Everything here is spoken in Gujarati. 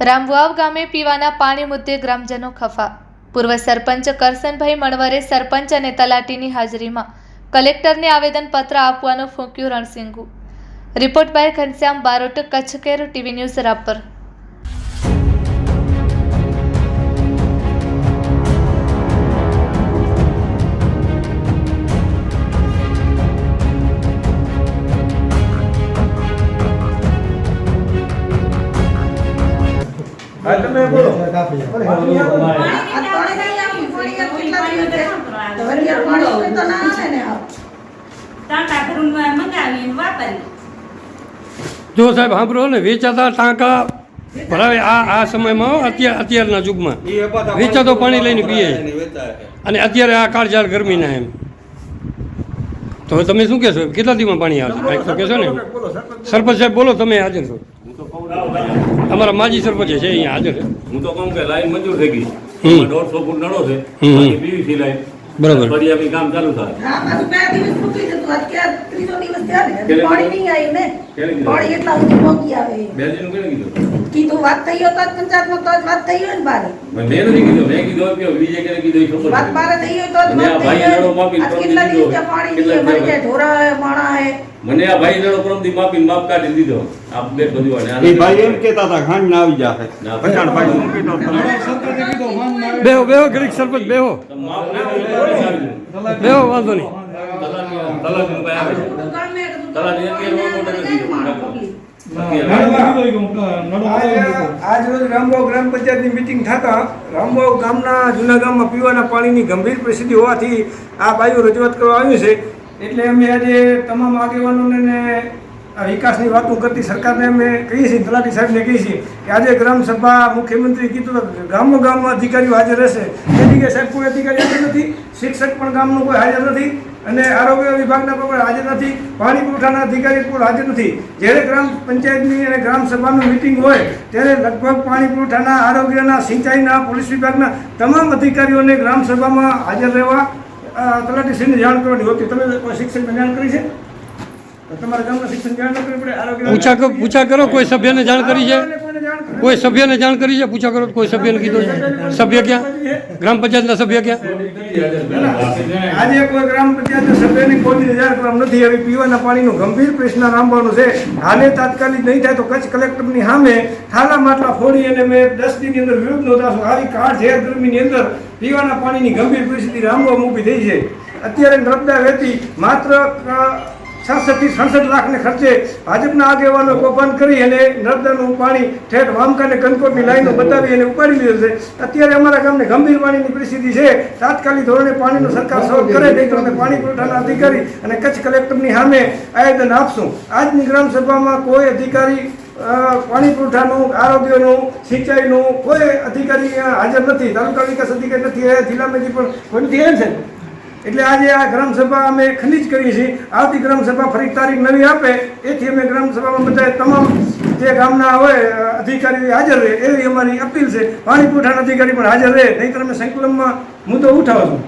રામવાવ ગામે પીવાના પાણી મુદ્દે ગ્રામજનો ખફા. પૂર્વ સરપંચ કરસનભાઈ મણવરે સરપંચ અને તલાટીની હાજરીમાં કલેક્ટરને આવેદનપત્ર આપવાનું ફૂંક્યું રણસિંગુ. Report by Ghanshyam Barot, Kutch care, TV news Rapar. તમે બોલો જો સાહેબ સાંભળો ને, વેચાતા ટાંકા ભરાવે આ સમયમાં અત્યારના યુગમાં વેચાતો પાણી લઈને પીએ, અને અત્યારે આ કાળઝાળ ગરમીના એમ. તો તમે શું કહેશો? કેટલા દિવસમાં પાણી આવશે? કંઈક તો કહેશો ને. સરપંચ સાહેબ બોલો, તમે હાજર છો. અમારા માજી સરપંચ છે અહીંયા હાજર છે. હું તો કહું કે લાઈન મંજૂર થઈ ગઈ, 150 ફૂટ નળો છે, પીવીસી લાઈન. બરાબર. ફળિયાથી કામ ચાલુ થાય. કીધું વાત થઈ હોય તો પંચાયતમાં તો જ વાત થઈ હોય ને બારે. મેં નથી કીધું, મેં કીધું કે બીજે કેને કીધું એ ખબર વાત બારે થઈ હોય તો જ મને આ વાત ભાઈ થઈ નળો હોય. માપી આજ કેટલા દિવસથી પાણી નહીં મળી જાય, ઢોરા હે, માણા હે. મને આ ભાઈ નળો પ્રમથી માપીને માપ કાઢી દીધો. આ બે બધું વાળે એ ભાઈ એમ કહેતા હતા ખાંડ ના આવી જાય. પઠાણ ભાઈ શું કહેતો હતો? બેહો બેહો, ગરીબ સરપંચ બેહો માપ નહીં બેહો, વાંધો નહીં. તલાટીનું કઈ આવે છે? તલાટી અત્યારે મોટો નથી. આજ રોજ રામવાવ ગ્રામ પંચાયતની મિટિંગ થતા રામવાવ ગામના જૂના ગામમાં પીવાના પાણીની ગંભીર પરિસ્થિતિ હોવાથી આ બાયું રજૂઆત કરવા આવ્યું છે. એટલે અમે આજે તમામ આગેવાનોને આ વિકાસની વાતો કરતી સરકારને અમે કહીએ છીએ, તલાટી સાહેબને કહીએ છીએ કે આજે ગ્રામસભા મુખ્યમંત્રી કીધું ગામમાં અધિકારીઓ હાજર રહેશે. એ જગ્યાએ સાહેબ કોઈ અધિકારી હાજર નથી, શિક્ષક પણ ગામનું કોઈ હાજર નથી, અને આરોગ્ય વિભાગના પણ હાજર નથી, પાણી પુરવઠાના અધિકારી પણ હાજર નથી. જ્યારે ગ્રામ પંચાયતની અને ગ્રામસભાનું મિટિંગ હોય ત્યારે લગભગ પાણી પુરવઠાના, આરોગ્યના, સિંચાઈના, પોલીસ વિભાગના તમામ અધિકારીઓને ગ્રામસભામાં હાજર રહેવા તલાટીશ્રીને જાણ કરવાની હોતી. તમે કોઈ શિક્ષકને જાણ કરી છે? તમારા ગામના શિક્ષણ જાણ ન કરવી પડે? આરોગ્ય પૂછા કરો, કોઈ સભ્યને જાણ કરી છે? કોઈ સભ્યને જાણ કરી છે? પૂછા કરો, કોઈ સભ્યને કીધું છે? સભ્ય ક્યાં? ગ્રામ પંચાયતના સભ્ય ક્યાં? આજે કોઈ ગ્રામ પંચાયતના સભ્યની કોઈને જાણ કરવામાં નથી આવી. પીવાના પાણીનો ગંભીર પ્રશ્ન રામવાનું છે. હાલે તાત્કાલિક નહીં થાય તો કચ્છ કલેક્ટરની સામે થાલા માટલા ફોડી અને મેં 10 દિનની અંદર વિરોધ નોંધાવશું. આવી કાળઝેર ગરમીની અંદર પીવાના પાણીની ગંભીર પરિસ્થિતિ રામવામાં ઊભી થઈ છે. અત્યારે નર્મદા વહેતી માત્ર 66 થી 67 લાખને ખર્ચે ભાજપના આગેવાનો કૌભાંડ કરી અને નર્મદાનું પાણી ઠેઠ વામકા અને કનકોટની લાઈનો બતાવી અને ઉપાડી લીધું છે. અત્યારે અમારા ગામને ગંભીર પાણીની પરિસ્થિતિ છે. તાત્કાલિક ધોરણે પાણીનો સરકાર સોલ્વ કરે, નહીં તો અમે પાણી પુરવઠાના અધિકારી અને કચ્છ કલેક્ટરની સામે આવેદન આપશું. આજની ગ્રામસભામાં કોઈ અધિકારી પાણી પુરવઠાનું, આરોગ્યનું, સિંચાઈનું કોઈ અધિકારી હાજર નથી. તાલુકા વિકાસ અધિકારી નથી, જિલ્લામાંથી પણ કોઈ નથી આવે છે. એટલે આજે આ ગ્રામસભા અમે ખંડિત કરીએ છીએ. આવતી ગ્રામસભા ફરી તારીખ નવી આપે, એથી અમે ગ્રામસભામાં બધા તમામ જે ગામના હોય અધિકારીઓ હાજર રહે એવી અમારી અપીલ છે. પાણી પુરવઠાના અધિકારી પણ હાજર રહે, નહીં તો અમે સંકલનમાં મુદ્દો ઉઠાવશું.